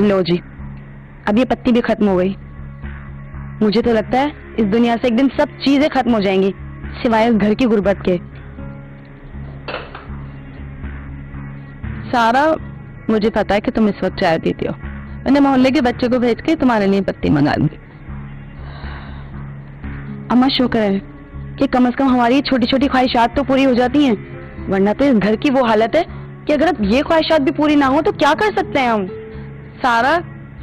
लो जी, अब ये पत्ती भी खत्म हो गई। मुझे तो लगता है इस दुनिया से एक दिन सब चीजें खत्म हो जाएंगी, सिवाय इस घर की गुर्बत के। सारा, मुझे पता है कि तुम इस वक्त चाय पीती हो। मैंने मोहल्ले के बच्चे को भेज के तुम्हारे लिए पत्ती मंगा दी। अम्मा शुक्र है कि कम से कम हमारी छोटी छोटी ख्वाहिशात तो पूरी हो जाती हैं, वरना तो इस घर की वो हालत है कि अगर अब ये ख्वाहिशात भी पूरी ना हो तो क्या कर सकते हैं हम। सारा,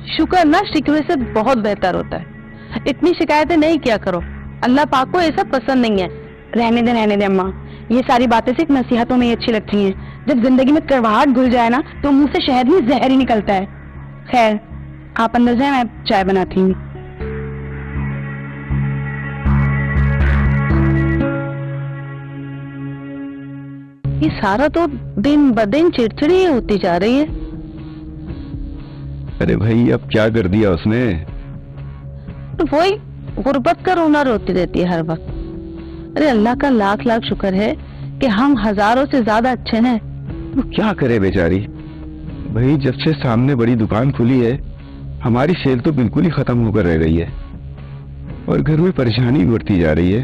शुक्र ना शिकवे से बहुत बेहतर होता है। इतनी शिकायतें नहीं किया करो, अल्लाह पाक को ये सब पसंद नहीं है। रहने दे अम्मा, ये सारी बातें सिर्फ नसीहतों में ही अच्छी लगती हैं। जब जिंदगी में कड़वाहट घुल जाए ना तो मुंह से शहद में जहर ही निकलता है। खैर, आप अंदर जाए, मैं चाय बनाती हूँ। ये सारा तो दिन ब दिन चिड़चिड़ी होती जा रही है। अरे भाई, अब क्या कर दिया उसने? तो वही गुर्बत का रोना रोती रहती है हर वक्त। अरे अल्लाह का लाख लाख शुक्र है कि हम हजारों से ज्यादा अच्छे हैं। वो क्या करे बेचारी भाई, जब से सामने बड़ी दुकान खुली है हमारी सेल तो बिल्कुल ही खत्म होकर रह गई है और घर में परेशानी बढ़ती जा रही है,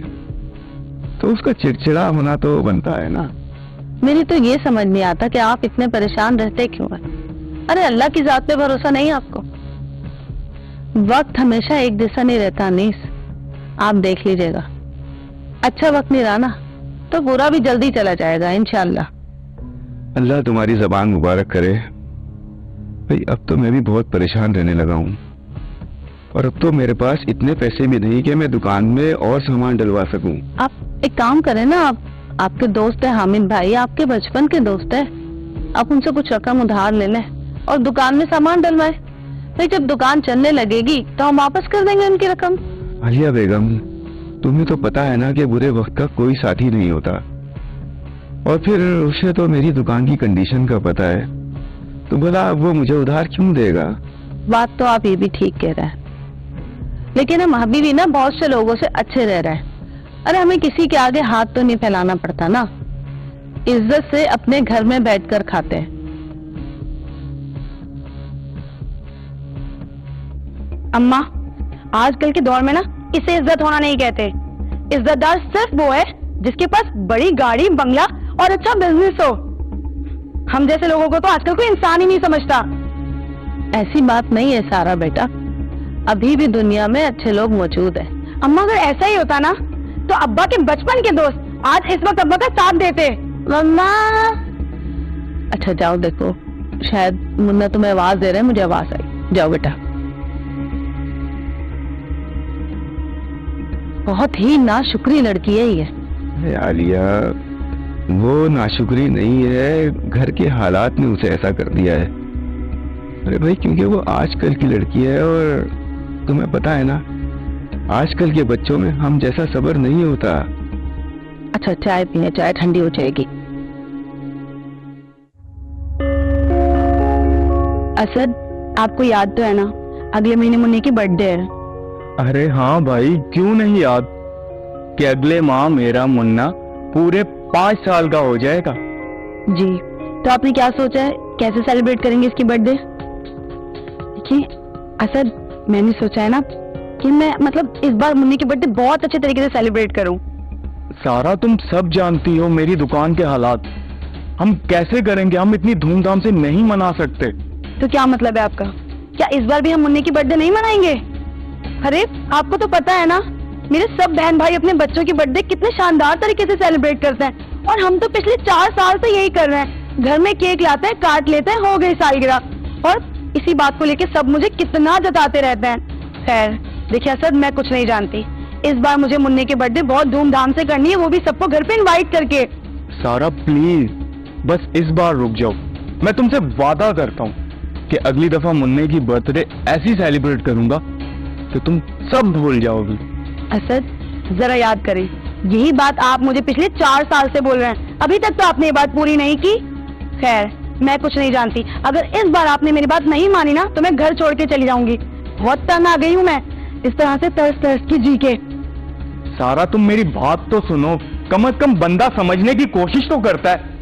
तो उसका चिड़चिड़ा होना तो बनता है ना। मेरी तो ये समझ नहीं आता कि आप इतने परेशान रहते क्यों हैं। अरे अल्लाह की जात पे भरोसा नहीं आपको? वक्त हमेशा एक जैसा नहीं रहता अनीस, आप देख लीजिएगा। अच्छा वक्त नहीं रहा ना तो बुरा भी जल्दी चला जाएगा इंशाअल्लाह। अल्लाह तुम्हारी जबान मुबारक करे भाई। अब तो मैं भी बहुत परेशान रहने लगा हूँ और अब तो मेरे पास इतने पैसे भी नहीं कि मैं दुकान में और सामान डलवा सकूं। आप एक काम करें ना, आपके दोस्त है हामिद भाई, आपके बचपन के दोस्त है, आप उनसे कुछ रकम उधार ले लें और दुकान में सामान डलवाएं। फिर जब दुकान चलने लगेगी तो हम वापस कर देंगे उनकी रकम। आलिया बेगम, तुम्हें तो पता है ना कि बुरे वक्त का कोई साथी नहीं होता, और फिर उसे तो मेरी दुकान की कंडीशन का पता है, तो भला वो मुझे उधार क्यों देगा? बात तो आप ये भी ठीक कह रहे हैं, लेकिन हम अभी भी ना बहुत से लोगों से अच्छे रह रहे हैं। अरे हमें किसी के आगे हाथ तो नहीं फैलाना पड़ता ना, इज्जत से अपने घर में बैठकर खाते हैं। अम्मा, आजकल के दौर में ना इसे इज्जत होना नहीं कहते। इज्जतदार सिर्फ वो है जिसके पास बड़ी गाड़ी, बंगला और अच्छा बिजनेस हो। हम जैसे लोगों को तो आजकल कोई इंसान ही नहीं समझता। ऐसी बात नहीं है सारा बेटा, अभी भी दुनिया में अच्छे लोग मौजूद हैं। अम्मा, अगर ऐसा ही होता ना तो अब्बा के बचपन के दोस्त आज इस वक्त अब्बा का साथ देते। मम्मा, अच्छा जाओ देखो, शायद मुन्ना तुम्हें आवाज दे रहे हैं, मुझे आवाज आई। जाओ बेटा। बहुत ही नाशुक्री लड़की है ये। आलिया, वो नाशुक्री नहीं है, घर के हालात ने उसे ऐसा कर दिया है। अरे भाई, क्योंकि वो आजकल की लड़की है और तुम्हें पता है ना, आजकल के बच्चों में हम जैसा सब्र नहीं होता। अच्छा चाय पीने, चाय ठंडी हो जाएगी। असद, आपको याद तो है ना, अगले महीने मुन्नी की बर्थडे है। अरे हाँ भाई, क्यों नहीं याद कि अगले माह मेरा मुन्ना पूरे 5 साल का हो जाएगा। जी, तो आपने क्या सोचा है, कैसे सेलिब्रेट करेंगे इसकी बर्थडे? देखिए असद, मैंने सोचा है ना कि मैं इस बार मुन्नी की बर्थडे बहुत अच्छे तरीके से सेलिब्रेट करूं। सारा, तुम सब जानती हो मेरी दुकान के हालात, हम कैसे करेंगे? हम इतनी धूमधाम से नहीं मना सकते। तो क्या मतलब है आपका? क्या इस बार भी हम मुन्नी की बर्थडे नहीं मनाएंगे? अरे आपको तो पता है ना, मेरे सब बहन भाई अपने बच्चों की बर्थडे कितने शानदार तरीके से सेलिब्रेट करते हैं, और हम तो पिछले 4 साल से यही कर रहे हैं। घर में केक लाते हैं, काट लेते हैं, हो गई सालगिरह, और इसी बात को लेके सब मुझे कितना जताते रहते हैं। खैर देखिए असद, मैं कुछ नहीं जानती, इस बार मुझे मुन्ने की बर्थडे बहुत धूमधाम से करनी है, वो भी सबको घर पे इनवाइट करके। सारा प्लीज, बस इस बार रुक जाओ। मैं तुमसे वादा करता हूँ कि अगली दफा मुन्ने की बर्थडे ऐसी सेलिब्रेट करूंगा कि तुम सब भूल जाओगी। असद, जरा याद करें, यही बात आप मुझे पिछले 4 साल से बोल रहे हैं, अभी तक तो आपने ये बात पूरी नहीं की। खैर मैं कुछ नहीं जानती, अगर इस बार आपने मेरी बात नहीं मानी ना तो मैं घर छोड़ के चली जाऊंगी। बहुत तंग आ गई हूँ मैं इस तरह से तरस तरस की जी के। सारा, तुम मेरी बात तो सुनो, कम से कम बंदा समझने की कोशिश तो करता है।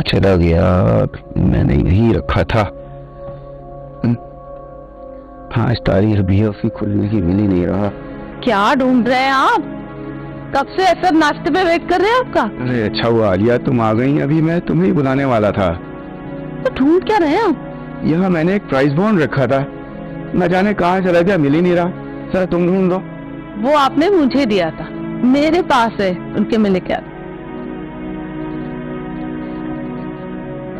कहाँ चला गया? मैंने यहीं रखा था। 5 तारीख भी है, उसकी खुलने की मिल ही नहीं रहा। क्या ढूंढ रहे हैं आप? कब से ऐसा नाश्ते पे वेट कर रहे हैं आपका? अरे अच्छा हुआ आलिया तुम आ गई, अभी मैं तुम्हें ही बुलाने वाला था। तो ढूंढ क्या रहे हैं आप? यहाँ मैंने एक प्राइस बॉन्ड रखा था, न जाने कहाँ चला गया, मिल ही नहीं रहा। सर तुम ढूंढ दो। वो आपने मुझे दिया था, मेरे पास है, उनके में लेके आ।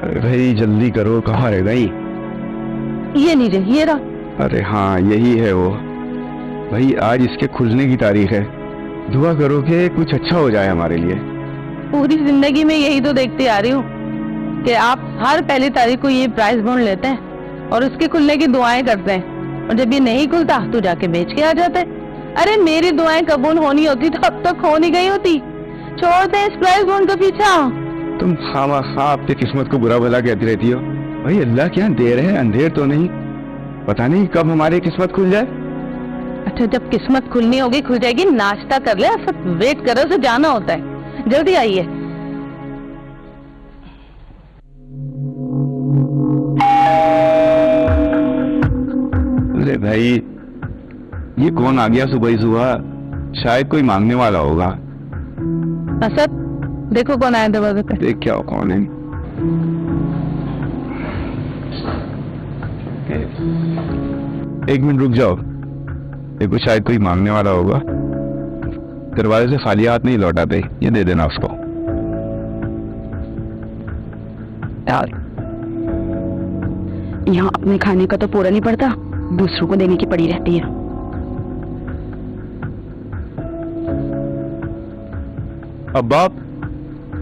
अरे भाई जल्दी करो, कहाँ रह गई? ये लीजिए, ये रहा। अरे हाँ यही है वो। भाई आज इसके खुलने की तारीख है, दुआ करो कि कुछ अच्छा हो जाए हमारे लिए। पूरी जिंदगी में यही तो देखती आ रही हूँ कि आप हर पहली तारीख को ये प्राइस बॉन्ड लेते हैं और उसके खुलने की दुआएं करते हैं, और जब ये नहीं खुलता तो जाके बेच के आ जाते हैं। अरे मेरी दुआएं कबूल होनी होती तो अब तक हो नहीं गई होती। छोड़ दे इस प्राइस बॉन्ड का पीछा। तुम हाँ अपनी किस्मत को बुरा भला कहती रहती हो। भाई अल्लाह क्या देर है, अंधेर तो नहीं, पता नहीं कब हमारी किस्मत खुल जाए। अच्छा जब किस्मत खुलनी होगी खुल जाएगी, नाश्ता कर ले, सब वेट करो, उसे जाना होता है, जल्दी आइए। अरे भाई ये कौन आ गया सुबह ही सुबह? शायद कोई मांगने वाला होगा। असद देखो कौन आया दरवाजे पे। देख क्या कौन है। एक मिनट रुक जाओ, देखो शायद कोई मांगने वाला होगा। दरवाजे से खाली हाथ नहीं लौटाते, ये दे देना उसको। यार यहाँ अपने खाने का तो पूरा नहीं पड़ता, दूसरों को देने की पड़ी रहती है। अब्बा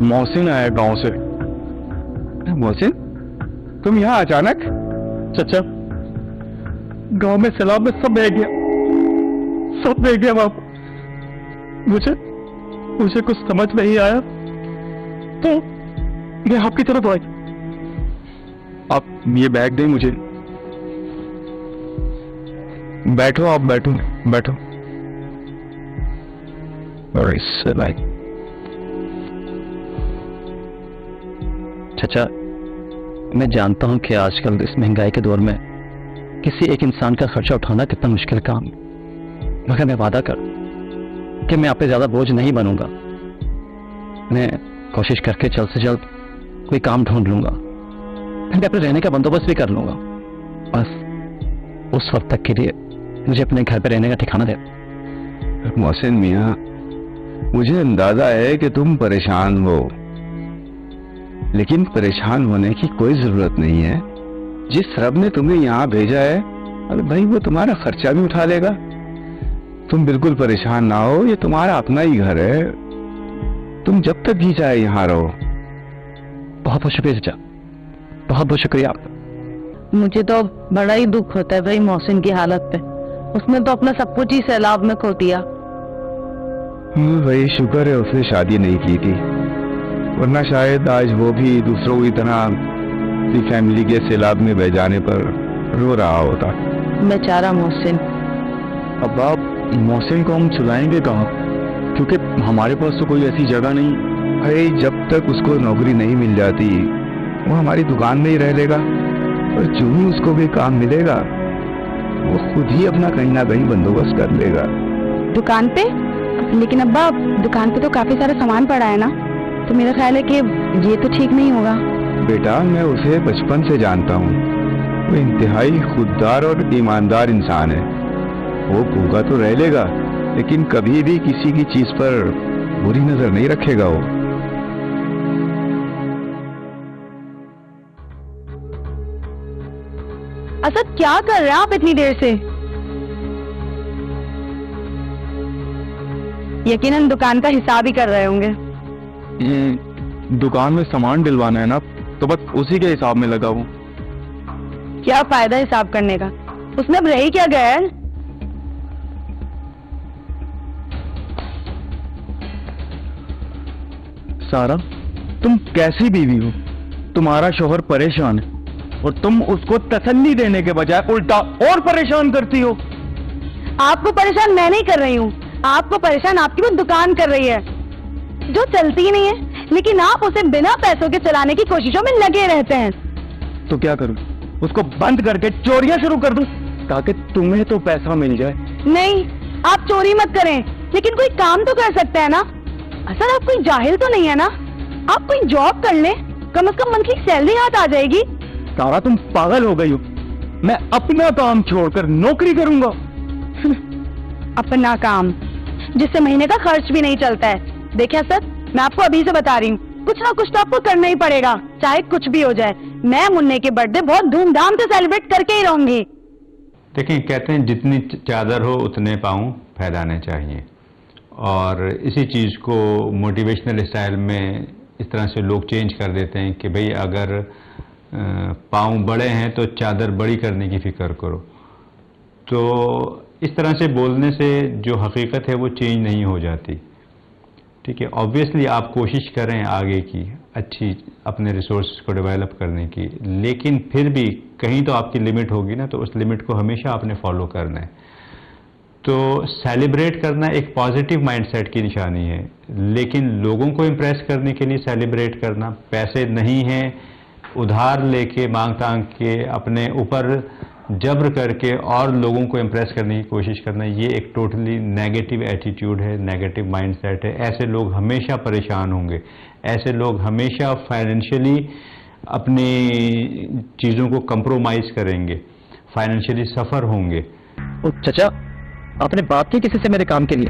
मोहसिन आया गांव से। मोहसिन तुम यहाँ अचानक? चाचा गांव में सैलाब में सब बह गया, सब बह गया बाप। मुझे कुछ समझ नहीं आया तो मैं आपकी तरफ आई। आप ये बैग दें मुझे। बैठो आप, बैठो बैठो। चाचा मैं जानता हूं कि आजकल इस महंगाई के दौर में किसी एक इंसान का खर्चा उठाना कितना मुश्किल काम है, मगर मैं वादा कर कि मैं आप पे ज्यादा बोझ नहीं बनूंगा। मैं कोशिश करके जल्द से जल्द कोई काम ढूंढ लूंगा, मैं अपने रहने का बंदोबस्त भी कर लूंगा। बस उस वक्त तक के लिए मुझे अपने घर पे रहने का ठिकाना दे। मोहसिन मियाँ मुझे अंदाजा है कि तुम परेशान हो, लेकिन परेशान होने की कोई जरूरत नहीं है। जिस रब ने तुम्हें यहाँ भेजा है, अरे भाई वो तुम्हारा खर्चा भी उठा लेगा। तुम बिल्कुल परेशान ना हो, ये तुम्हारा अपना ही घर है, तुम जब तक जी चाहे यहाँ रहो। बहुत बहुत शुक्रिया चाचा, बहुत बहुत शुक्रिया आपका। मुझे तो बड़ा ही दुख होता है भाई मोहसिन की हालत पे, उसने तो अपना सब कुछ ही सैलाब में खो दिया। भाई शुक्र है उसने शादी नहीं की थी, वरना शायद आज वो भी दूसरों की तरह अपनी फैमिली के सैलाब में बह जाने पर रो रहा होता। बेचारा मोहसिन। अब आप मोहसिन को हम चुलाएंगे कहाँ, क्योंकि हमारे पास तो कोई ऐसी जगह नहीं। भाई जब तक उसको नौकरी नहीं मिल जाती वो हमारी दुकान में ही रह लेगा, और जो ही उसको भी काम मिलेगा वो खुद ही अपना कहीं ना कहीं बंदोबस्त कर लेगा। दुकान पे? लेकिन अब्बा दुकान पे तो काफी सारा सामान पड़ा है ना, तो मेरा ख्याल है कि ये तो ठीक नहीं होगा। बेटा मैं उसे बचपन से जानता हूँ, वो इंतहाई खुददार और ईमानदार इंसान है। वो भूखा तो रह लेगा, लेकिन कभी भी किसी की चीज पर बुरी नजर नहीं रखेगा वो। असद क्या कर रहे हैं आप इतनी देर से? यकीनन दुकान का हिसाब ही कर रहे होंगे। दुकान में सामान डलवाना है ना, तो बस उसी के हिसाब में लगा हूँ। क्या फायदा हिसाब करने का, उसमें अब रह ही क्या गया है? सारा तुम कैसी बीवी हो? तुम्हारा शोहर परेशान है और तुम उसको तसल्ली देने के बजाय उल्टा और परेशान करती हो। आपको परेशान मैं नहीं कर रही हूँ, आपको परेशान आपकी वो दुकान कर रही है जो चलती ही नहीं है। लेकिन आप उसे बिना पैसों के चलाने की कोशिशों में लगे रहते हैं। तो क्या करूं? उसको बंद करके चोरियां शुरू कर दूं ताकि तुम्हें तो पैसा मिल जाए। नहीं, आप चोरी मत करें, लेकिन कोई काम तो कर सकते हैं ना। असल आप कोई जाहिल तो नहीं है ना। आप कोई जॉब कर लें, कम से कम मंथली सैलरी हाथ आ जाएगी। सारा तुम पागल हो गई हो। मैं अपना काम छोड़कर नौकरी करूंगा। अपना काम जिससे महीने का खर्च भी नहीं चलता है। देखिए सर, मैं आपको अभी से बता रही हूँ, कुछ ना कुछ तो आपको करना ही पड़ेगा, चाहे कुछ भी हो जाए। मैं मुन्ने के बर्थडे बहुत धूमधाम से सेलिब्रेट करके ही रहूंगी। देखें, कहते हैं जितनी चादर हो उतने पाँव फैलाने चाहिए, और इसी चीज़ को मोटिवेशनल स्टाइल में इस तरह से लोग चेंज कर देते हैं कि भाई अगर पाँव बड़े हैं तो चादर बड़ी करने की फिक्र करो। तो इस तरह से बोलने से जो हकीकत है वो चेंज नहीं हो जाती। ठीक है, ऑब्वियसली आप कोशिश करें आगे की अच्छी अपने रिसोर्स को डेवलप करने की, लेकिन फिर भी कहीं तो आपकी लिमिट होगी ना, तो उस लिमिट को हमेशा आपने फॉलो करना है। तो सेलिब्रेट करना एक पॉजिटिव माइंडसेट की निशानी है, लेकिन लोगों को इम्प्रेस करने के लिए सेलिब्रेट करना, पैसे नहीं हैं उधार लेके मांग तांग के अपने ऊपर जब्र करके और लोगों को इम्प्रेस करने की कोशिश करना, ये एक टोटली नेगेटिव एटीट्यूड है, नेगेटिव माइंडसेट है। ऐसे लोग हमेशा परेशान होंगे, ऐसे लोग हमेशा फाइनेंशियली अपनी चीज़ों को कंप्रोमाइज़ करेंगे, फाइनेंशियली सफ़र होंगे। ओ चाचा, आपने बात की किसी से मेरे काम के लिए?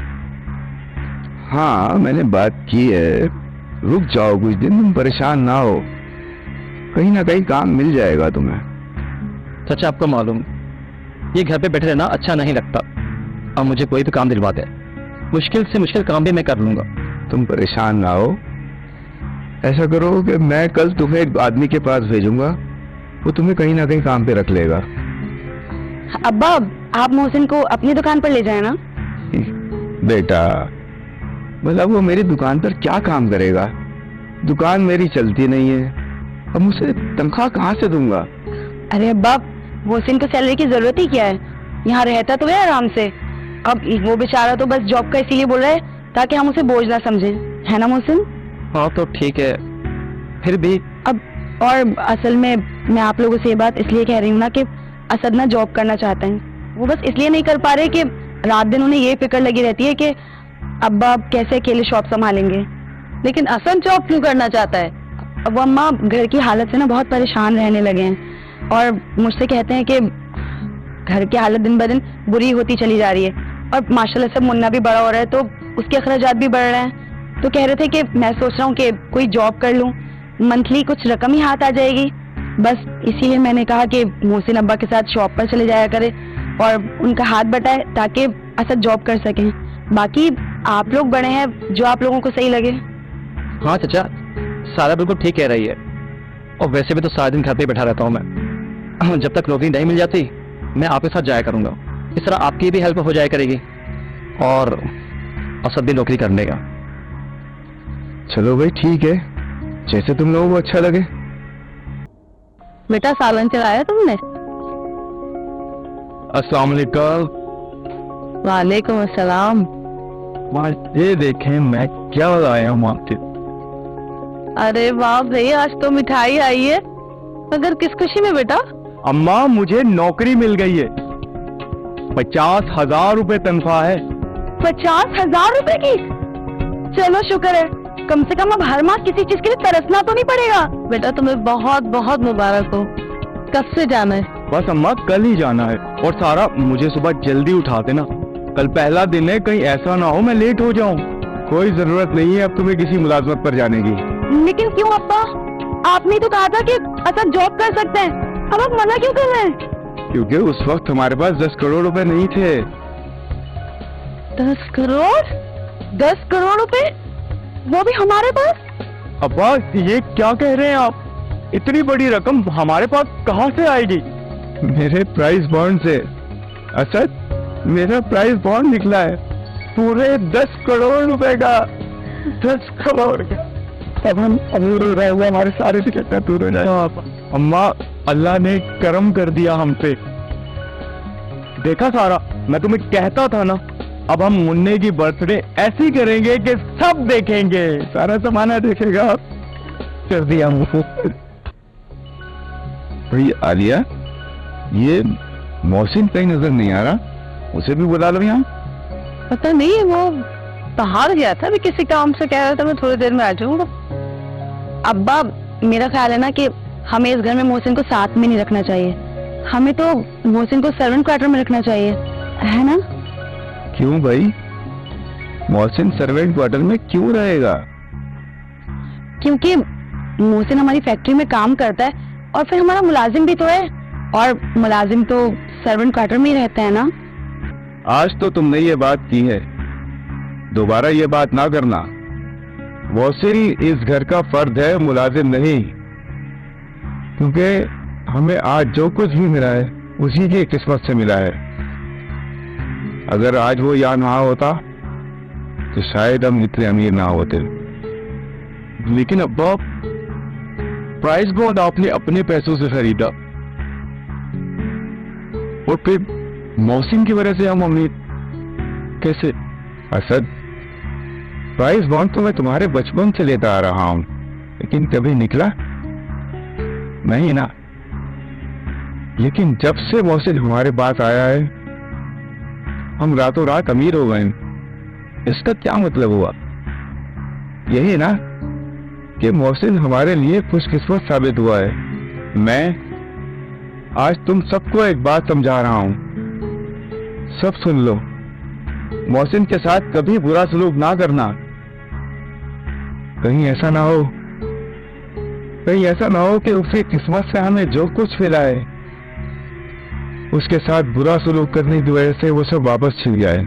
हाँ, मैंने बात की है। रुक जाओ कुछ दिन, तुम परेशान ना हो, कहीं ना कहीं काम मिल जाएगा तुम्हें। चाचा, आपको मालूम ये घर पे बैठे रहना अच्छा नहीं लगता। अब मुझे कोई भी काम दिलवा दे, मुश्किल से मुश्किल काम भी मैं कर लूंगा। तुम परेशान ना हो, ऐसा करो कि मैं कल तुम्हें एक आदमी के पास भेजूंगा, वो तुम्हें कहीं ना कहीं काम पे रख लेगा। अब्बा, आप मोहसिन को अपनी दुकान पर ले जाए ना। बेटा, मतलब वो मेरी दुकान पर क्या काम करेगा? दुकान मेरी चलती नहीं है, अब मुझे तनख्वाह कहाँ से दूंगा? अरे अब्बा, मोहसिन को सैलरी की जरूरत ही क्या है? यहाँ रहता तो है आराम से। अब वो बेचारा तो बस जॉब का इसीलिए बोल रहा है ताकि हम उसे बोझ ना समझें, है ना मोहसिन? हाँ तो ठीक है, फिर भी अब और असल में मैं आप लोगों से ये बात इसलिए कह रही हूँ ना कि असद ना जॉब करना चाहते हैं। वो बस इसलिए नहीं कर पा रहे कि रात दिन उन्हें ये फिक्र लगी रहती है कि अब्बा कैसे अकेले शॉप संभालेंगे। लेकिन असद जॉब क्यों करना चाहता है? अब वो अम्मा घर की हालत से ना बहुत परेशान रहने लगे हैं और मुझसे कहते हैं कि घर की हालत दिन ब दिन बुरी होती चली जा रही है, और माशाल्लाह से मुन्ना भी बड़ा हो रहा है तो उसके अखराजात भी बढ़ रहे हैं। तो कह रहे थे कि मैं सोच रहा हूँ कि कोई जॉब कर लूँ, मंथली कुछ रकम ही हाथ आ जाएगी। बस इसीलिए मैंने कहा कि मोहसिन अब्बा के साथ शॉप पर चले जाया करे और उनका हाथ बटाए ताकि असद जॉब कर सकें। बाकी आप लोग बड़े हैं, जो आप लोगों को सही लगे। हाँ चाचा, सारा बिल्कुल ठीक कह रही है, और वैसे भी तो सारा दिन घर पे बैठा रहता हूँ मैं। जब तक नौकरी नहीं मिल जाती मैं आपके साथ जाया करूंगा, इस तरह आपकी भी हेल्प हो जाया करेगी और असद भी नौकरी कर लेगा। चलो भाई ठीक है, जैसे तुम लोगों को अच्छा लगे। बेटा सालन चलाया तुमने? अस्सलाम वालेकुम। वालेकुम अस्सलाम। ये देखें मैं क्या लाया हूँ आपके। अरे वाह भाई, आज तो मिठाई आई है, मगर किस खुशी में बेटा? अम्मा, मुझे नौकरी मिल गई है, 50,000 रुपए तनख्वाह है। 50,000 रुपए की? चलो शुक्र है, कम से कम अब हर माह किसी चीज के लिए तरसना तो नहीं पड़ेगा। बेटा तुम्हें बहुत बहुत मुबारक हो। कब से जाना है? बस अम्मा कल ही जाना है, और सारा मुझे सुबह जल्दी उठा देना, कल पहला दिन है, कहीं ऐसा ना हो मैं लेट हो जाऊं। कोई जरूरत नहीं है अब तुम्हें किसी मुलाजमत पर जाने की। लेकिन क्यों अब्बा? आपने तो कहा था कि असद जॉब कर सकते हैं, अब आप मना क्यों कर रहे हैं? क्योंकि उस वक्त हमारे पास 10 करोड़ रुपए नहीं थे। 10 करोड़? 10 करोड़ रुपए, वो भी हमारे पास? अब्बा ये क्या कह रहे हैं आप? इतनी बड़ी रकम हमारे पास कहाँ से आएगी? मेरे प्राइस बॉन्ड से। असद, मेरा प्राइस बॉन्ड निकला है पूरे 10 करोड़ रुपए का। 10 करोड़ का। अब हम अमीर रहे हुए हमारे सारे से कितना दूर हो जाए। अम्मा, अल्लाह ने करम कर दिया हम पे। देखा सारा, मैं तुम्हें कहता था ना, अब हम मुन्ने की बर्थडे ऐसी करेंगे कि सब देखेंगे। सारा जमाना देखेगा। कर दिया मुंह। भाई आलिया, ये मोहसिन कहीं नजर नहीं आ रहा, उसे भी बुला लो यहाँ। पता नहीं, वो बाहर गया था, अभी किसी काम से कह रहा था मैं थोड़ी देर में आ जाऊंगा। अब्बा, मेरा ख्याल है ना कि हमें इस घर में मोहसिन को साथ में नहीं रखना चाहिए, हमें तो मोहसिन को सर्वेंट क्वार्टर में रखना चाहिए, है ना? क्यों भाई, मोहसिन सर्वेंट क्वार्टर में क्यों रहेगा? क्योंकि मोहसिन हमारी फैक्ट्री में काम करता है और फिर हमारा मुलाजिम भी तो है, और मुलाजिम तो सर्वेंट क्वार्टर में ही रहता है ना। आज तो तुमने ये बात की है, दोबारा ये बात ना करना। मोहसिन इस घर का फर्द है, मुलाजिम नहीं। क्योंकि हमें आज जो कुछ भी मिला है उसी की किस्मत से मिला है। अगर आज वो यहाँ ना होता तो शायद हम इतने अमीर ना होते। लेकिन अब्बा, प्राइस बॉन्ड आपने अपने पैसों से खरीदा और फिर मौसम की वजह से हम अमीर कैसे? असद, प्राइस बॉन्ड तो मैं तुम्हारे बचपन से लेता आ रहा हूं, लेकिन कभी निकला नहीं ना। लेकिन जब से मोहसिन हमारे पास आया है, हम रातों रात अमीर हो गए। इसका क्या मतलब हुआ? यही ना कि मोहसिन हमारे लिए खुशकिस्मत साबित हुआ है। मैं आज तुम सबको एक बात समझा रहा हूं, सब सुन लो। मोहसिन के साथ कभी बुरा सलूक ना करना। कहीं ऐसा ना हो, कहीं ऐसा ना हो कि उसकी किस्मत से हमें जो कुछ मिला है उसके साथ बुरा सलूक करने की वजह से वो सब वापस छिड़ जाए।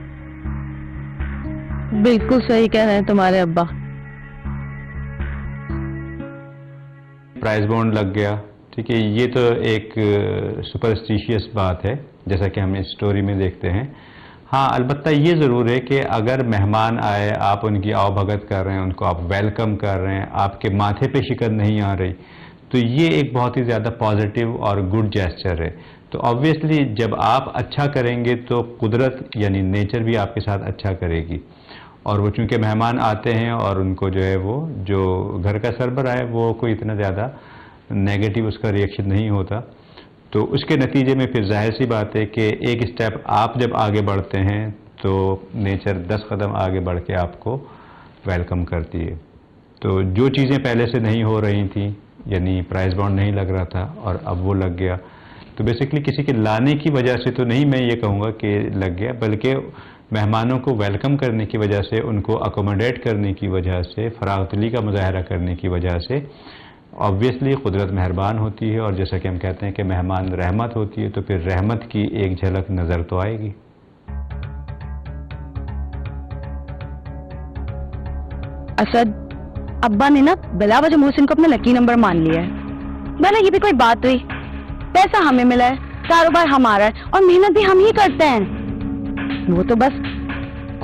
बिल्कुल सही कह रहे हैं तुम्हारे अब्बा। प्राइस बॉन्ड लग गया, ठीक है, ये तो एक सुपरस्टिशियस बात है, जैसा कि हम इस स्टोरी में देखते हैं। हाँ, अलबत्ता ये ज़रूर है कि अगर मेहमान आए, आप उनकी आवभगत कर रहे हैं, उनको आप वेलकम कर रहे हैं, आपके माथे पे शिकन नहीं आ रही, तो ये एक बहुत ही ज़्यादा पॉजिटिव और गुड जेस्चर है। तो ऑब्वियसली जब आप अच्छा करेंगे तो कुदरत यानी नेचर भी आपके साथ अच्छा करेगी। और वो चूँकि मेहमान आते हैं और उनको जो है वो जो घर का सरबराह है वो कोई इतना ज़्यादा नेगेटिव उसका रिएक्शन नहीं होता, तो उसके नतीजे में फिर जाहिर सी बात है कि एक स्टेप आप जब आगे बढ़ते हैं तो नेचर 10 कदम आगे बढ़ के आपको वेलकम करती है। तो जो चीज़ें पहले से नहीं हो रही थी, यानी प्राइस बॉन्ड नहीं लग रहा था और अब वो लग गया, तो बेसिकली किसी के लाने की वजह से तो नहीं मैं ये कहूँगा कि लग गया, बल्कि मेहमानों को वेलकम करने की वजह से, उनको अकोमोडेट करने की वजह से, फरागदिली का मुजाहरा करने की वजह से ऑब्वियसली कुदरत मेहरबान होती है। और जैसा कि हम कहते हैं कि मेहमान रहमत होती है, तो फिर रहमत की एक झलक नज़र तो आएगी। असद, अब्बा ने ना बिला वजह मोहसिन को अपना लकी नंबर मान लिया है। भला ये भी कोई बात हुई? पैसा हमें मिला है, कारोबार हमारा है और मेहनत भी हम ही करते हैं। वो तो बस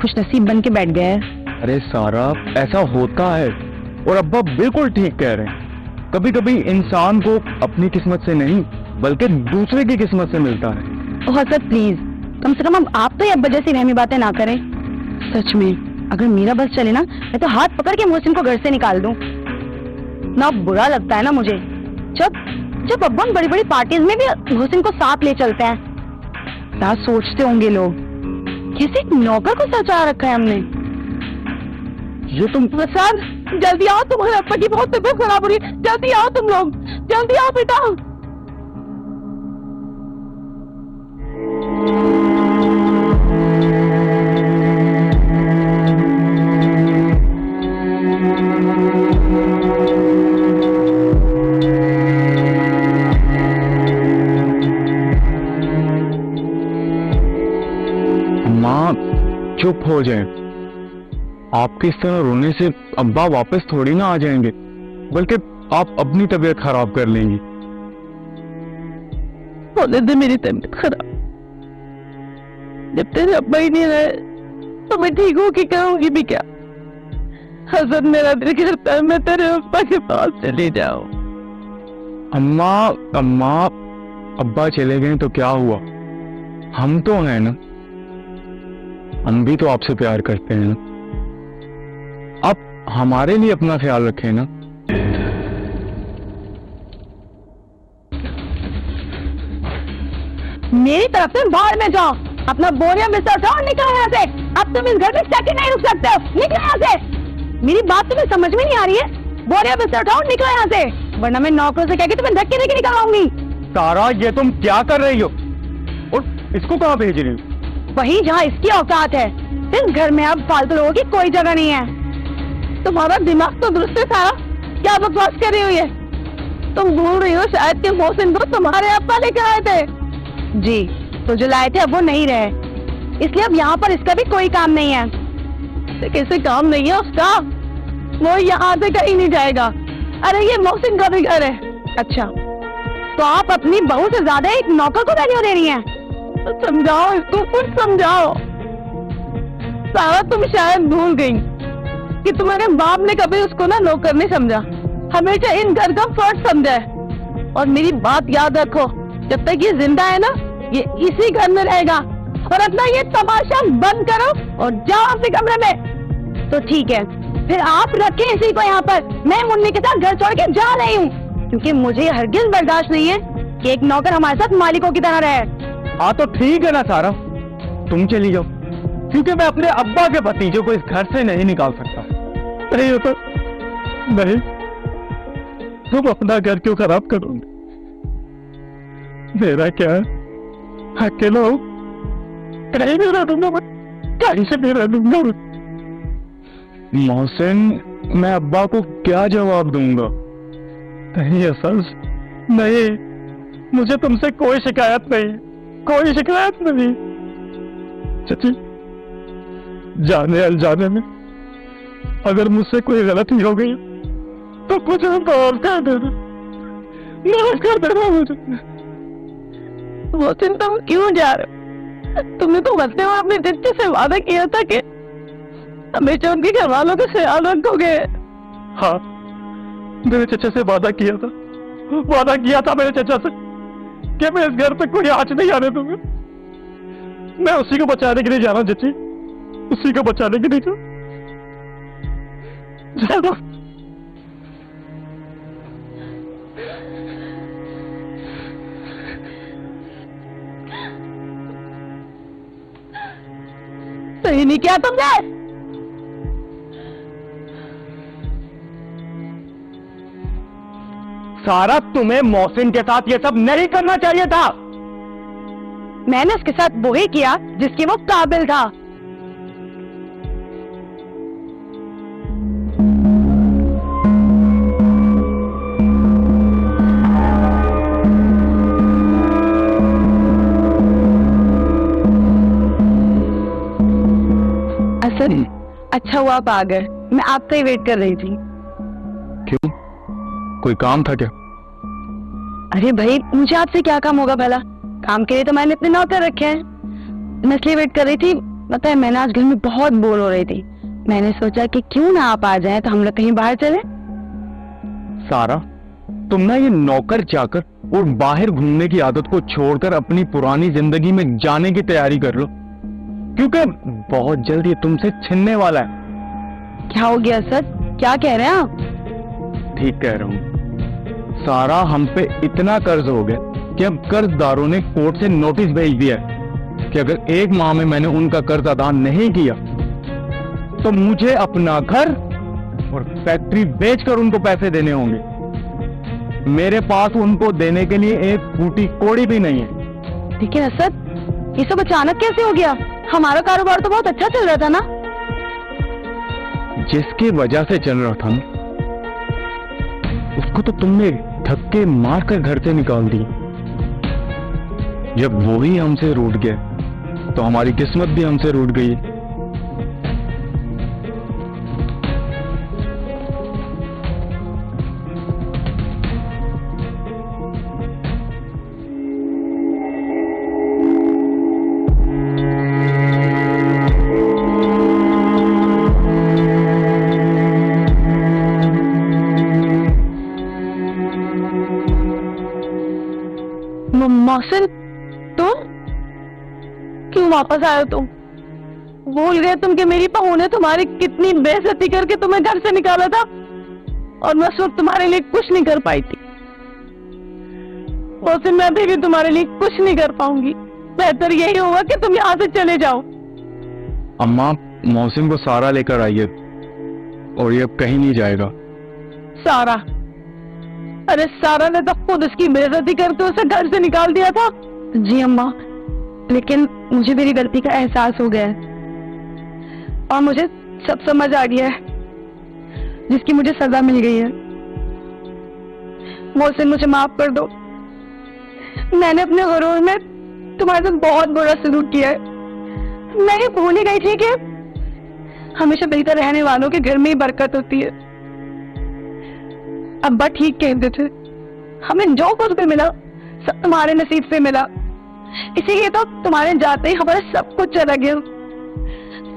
खुशनसीब बन के बैठ गया है। अरे सारा, ऐसा होता है और अब्बा बिल्कुल ठीक कह रहे हैं। कभी कभी इंसान को अपनी किस्मत से नहीं बल्कि दूसरे की किस्मत से मिलता है। ओह असद प्लीज, कम से कम अब आप तो ये अब्बा जैसी रहमी बातें ना करें। सच में अगर मेरा बस चले ना, मैं तो हाथ पकड़ के मोहसिन को घर से निकाल दूं। ना बुरा लगता है ना मुझे जब जब अब्बा बड़ी बड़ी पार्टीज में भी मोहसिन को साथ ले चलते हैं। क्या सोचते होंगे लोग, किसी नौकर को सचा रखा है हमने। ये तुम प्रसाद, जल्दी आओ, तुम्हारे अब्बा की बहुत तबीयत खराब हो रही है, जल्दी आओ तुम लोग, जल्दी आओ बेटा। माँ चुप हो जाएं। आपके इस तरह रोने से अब्बा वापस थोड़ी ना आ जाएंगे, बल्कि आप अपनी तबीयत खराब कर लेंगी। होने दे मेरी तबीयत खराब, जब तेरे अब्बा ही नहीं रहे तो मैं ठीक हूँ कि कहूँगी भी क्या। हसन, मेरा दिल करता है मैं तेरे अब्बा के पास चली जाऊँ। अम्मा अम्मा, अब्बा चले गए तो क्या हुआ, हम तो हैं ना। हम भी तो आपसे प्यार करते हैं ना। आप हमारे लिए अपना ख्याल रखें ना। मेरी तरफ से बाहर में जाओ, अपना बोरिया बिस्तर उठाओ और निकलो यहाँ से। अब तुम इस घर में टके नहीं रुक सकते हो, निकलो यहाँ से। मेरी बात तुम्हें समझ में नहीं आ रही है? बोरिया बिस्तर उठाओ, निकलो यहाँ से, वरना मैं नौकरों से कह के तुम्हें धक्के देके निकलवाऊंगी। सारा, ये तुम क्या कर रही हो? और इसको कहाँ भेज रही हो? वही जहाँ इसकी औकात है। इस घर में अब फालतू लोगों की कोई जगह नहीं है। तुम्हारा दिमाग तो दुरुस्त है सारा, क्या बकवास कर रही हुई है? तुम भूल रही हो शायद कि मोहसिन को तुम्हारे अब्बा लेकर आए थे। जी, तो जो लाए थे अब वो नहीं रहे, इसलिए अब यहाँ पर इसका भी कोई काम नहीं है। कैसे काम नहीं है उसका? वो यहाँ से कहीं नहीं जाएगा। अरे ये मोहसिन का भी घर है। अच्छा, तो आप अपनी बहू से ज्यादा एक नौकर को वैल्यू दे रही हैं? तो समझाओ इसको, कुछ समझाओ। सारा, तुम शायद भूल गई कि तुम्हारे बाप ने कभी उसको ना नौकर नहीं समझा, हमेशा इन घर का फर्ज समझा है। और मेरी बात याद रखो, जब तक ये जिंदा है ना, ये इसी घर में रहेगा। और अपना ये तमाशा बंद करो और जाओ अपने कमरे में। तो ठीक है, फिर आप रखें इसी को यहाँ पर। मैं मुन्नी के साथ घर छोड़ के जा रही हूँ, क्योंकि मुझे हरगिज बर्दाश्त नहीं है कि एक नौकर हमारे साथ मालिकों की तरह रहे। हाँ तो ठीक है ना सारा, तुम चली जाओ, क्योंकि मैं अपने अब्बा के भतीजों को इस घर से नहीं निकाल सकता। नहीं तो नहीं, तुम अपना घर क्यों खराब करोगे? मेरा क्या है, अकेला हूं, कहीं नहीं रह दूंगा मैं, कहीं से नहीं रह दूंगा। मोहसिन, मैं अब्बा को क्या जवाब दूंगा? नहीं असल नहीं, मुझे तुमसे कोई शिकायत नहीं, कोई शिकायत नहीं। चाची, जाने अनजाने में अगर मुझसे कोई गलती हो गई तो मुझे माफ कर देना, माफ कर देना मुझे। मोहसिन, तुम क्यों जा रहे हो? तुमने तो बचने और अपने चच्चे से वादा किया था कि हमेशा उनके घर वालों का ख्याल रखोगे। हाँ, मेरे चचा से वादा किया था मेरे चचा से कि मैं इस घर पे कोई आँच नहीं आने दूंगा। मैं उसी को बचाने के लिए जा रहा हूँ चची, उसी को बचाने के लिए जा रहा हूँ। सही नहीं किया तुमने। सारा, तुम्हें मोहसिन के साथ ये सब नहीं करना चाहिए था। मैंने उसके साथ वो ही किया जिसके वो काबिल था। असद, अच्छा हुआ आप आ गए, मैं आपका ही वेट कर रही थी। क्यों, कोई काम था क्या? अरे भाई, मुझे आपसे क्या काम होगा भला? काम के लिए तो मैंने इतने नौकर रखे हैं। मैं इसलिए वेट कर रही थी, पता है मैंने आज घर में बहुत बोर हो रही थी। मैंने सोचा कि क्यों ना आप आ जाएं तो हम लोग कहीं बाहर चलें। सारा, तुम ना ये नौकर चाकर और बाहर घूमने की आदत को छोड़कर अपनी पुरानी जिंदगी में जाने की तैयारी कर लो, क्योंकि बहुत जल्द ये तुमसे छिनने वाला है। क्या हो गया सर, क्या कह रहे हैं आप? ठीक कह रहा हूँ सारा, हम पे इतना कर्ज हो गया कि अब कर्जदारों ने कोर्ट से नोटिस भेज दिया है कि अगर 1 माह में मैंने उनका कर्ज अदा नहीं किया तो मुझे अपना घर और फैक्ट्री बेचकर उनको पैसे देने होंगे। मेरे पास उनको देने के लिए एक फूटी कोड़ी भी नहीं है। लेकिन असद, ये सब अचानक कैसे हो गया? हमारा कारोबार तो बहुत अच्छा चल रहा था ना। जिसकी वजह से चल रहा था ना, उसको तो तुमने धक्के मारकर घर से निकाल दिया। जब वो ही हमसे रूठ गया तो हमारी किस्मत भी हमसे रूठ गई। मोहसिन, तुम क्यों वापस आए हो? तुम भूल गए तुम कि मेरी बहू ने तुम्हारी कितनी बेइज्जती करके तुम्हें घर से निकाला था और मैं उस वक्त तुम्हारे लिए कुछ नहीं कर पाई थी। और मैं अभी भी तुम्हारे लिए कुछ नहीं कर पाऊंगी। बेहतर यही होगा कि तुम यहाँ से चले जाओ। अम्मा, मौसिम को सारा लेकर आइए और ये अब कहीं नहीं जाएगा। सारा? अरे सारा ने तो खुद उसकी बेइज्जती करके उसे घर से निकाल दिया था। जी अम्मा, लेकिन मुझे मेरी गलती का एहसास हो गया है और मुझे सब समझ आ गया है, जिसकी मुझे सजा मिल गई है। मोहसिन, मुझे माफ कर दो। मैंने अपने गुरूर में तुम्हारे साथ बहुत बुरा सलूक किया है। मैं ये भूल ही गई थी कि हमेशा मिलकर रहने वालों के घर में ही बरकत होती है। अब्बा ठीक कहते थे, हमें जो कुछ भी मिला सब तुम्हारे नसीब से मिला, इसीलिए तो तुम्हारे जाते ही हमारा सब कुछ चला गया।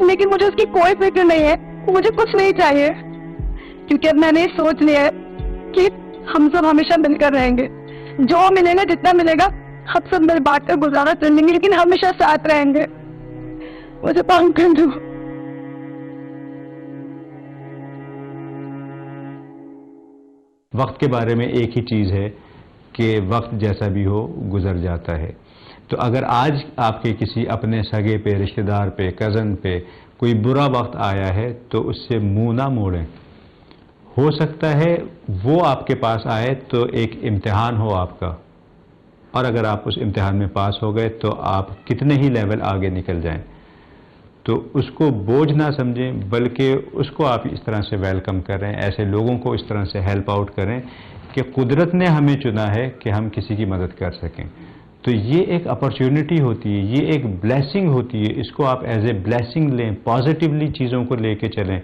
लेकिन मुझे उसकी कोई फिक्र नहीं है, मुझे कुछ नहीं चाहिए, क्योंकि अब मैंने सोच लिया है कि हम सब हमेशा मिलकर रहेंगे। जो मिलेगा, जितना मिलेगा, हम सब मिल बांट कर गुजारा कर लेंगे, लेकिन हमेशा साथ रहेंगे। मुझे माफ कर दो। वक्त के बारे में एक ही चीज़ है कि वक्त जैसा भी हो गुजर जाता है। तो अगर आज आपके किसी अपने सगे पे, रिश्तेदार पे, कज़न पे कोई बुरा वक्त आया है तो उससे मुंह ना मोड़ें। हो सकता है वो आपके पास आए तो एक इम्तिहान हो आपका, और अगर आप उस इम्तिहान में पास हो गए तो आप कितने ही लेवल आगे निकल जाएं। तो उसको बोझ ना समझें, बल्कि उसको आप इस तरह से वेलकम करें, ऐसे लोगों को इस तरह से हेल्प आउट करें कि कुदरत ने हमें चुना है कि हम किसी की मदद कर सकें। तो ये एक अपॉर्चुनिटी होती है, ये एक ब्लेसिंग होती है। इसको आप एज ए ब्लेसिंग लें, पॉजिटिवली चीज़ों को लेके चलें,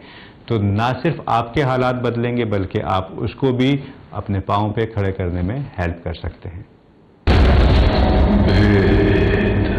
तो ना सिर्फ आपके हालात बदलेंगे बल्कि आप उसको भी अपने पाँव पे खड़े करने में हेल्प कर सकते हैं।